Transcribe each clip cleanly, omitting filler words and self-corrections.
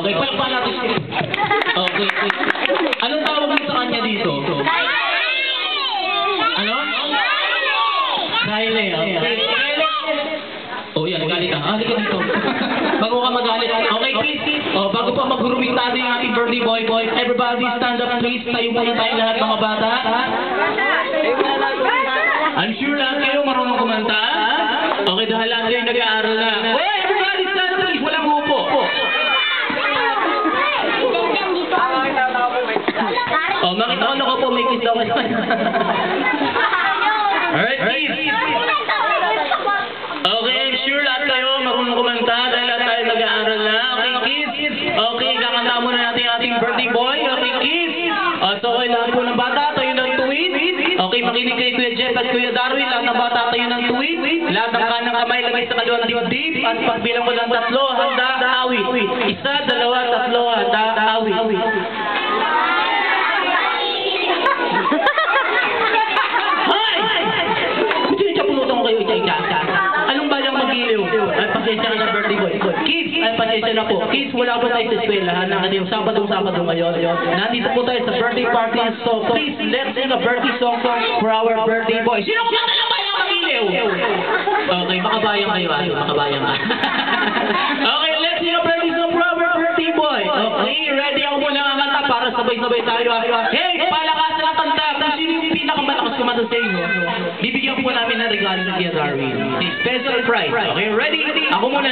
Okay, palakpan natin. Okay. Anong tawag mo sa kanya dito? Ano? Kylie. Okay. Oh, yan, galit ka. Halika dito. Bago ka magalit. Okay, please. Oh, bago pa maghurumitado yung ating birthday boy. Everybody stand up, please. Tayo muna tayo lahat, mga bata. I'm sure lahat kayo marunong kumanta. Okay, dahil lahat kayo nag-aaral na. Hey, everybody stand up, please. Walang upo. Oh, makita ko po, may kiss daw kayo. Alright, please. Okay, I'm sure lahat kayo marunong kumanta dahil lahat tayo nag-aaral na. Okay, kiss. Okay, kakanta muna natin yung ating birthday boy. Okay, kiss. So, okay, lahat po ng bata, tayo ng tuwid. Okay, makinig kay Kuya Jeff at Kuya Darwin. Lahat ng bata, tayo ng tuwid. Lahat ng kanang kamay, lagay sa kaliwang dibdib. At pagbilang ko ng 3, handa, awit. 1, 2, 3, handa, awit. Anong bayang mag-iliw? Ay, pasensya ka na birthday boy. Kids, ay pasensya na po. Kids, wala po tayo sa eskwelahan na kanina. Sabado ngayon. Nandito po tayo sa birthday party. So, please, let's sing a birthday song for our birthday boy. Sino kumanta ng bayang mag-iliw? Okay, makabayang kayo. Makabayang ka. Okay, let's sing a birthday song for our birthday boy. Okay, ready ako muna ang kanta para sabay-sabay tayo. Hey, palakas na kanta. Kung sino yung pinakamalakas kumanta sa inyo, bibigyan po namin ng regalo ni Kuya Darwin. Special prize. Okay, ready? Ako muna.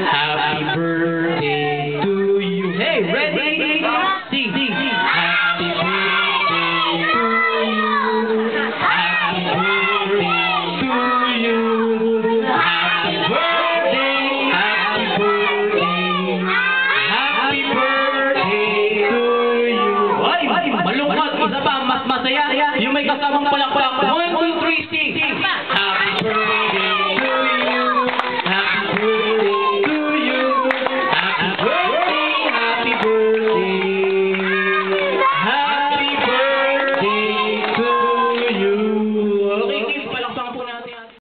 Happy birthday to you. Hey, ready? Sing. Happy birthday to you. Happy birthday to you. Happy birthday. Happy birthday. Happy birthday to you. Ay, malungkot. Isa pa, mas masaya. Yung may kasamang palakpak.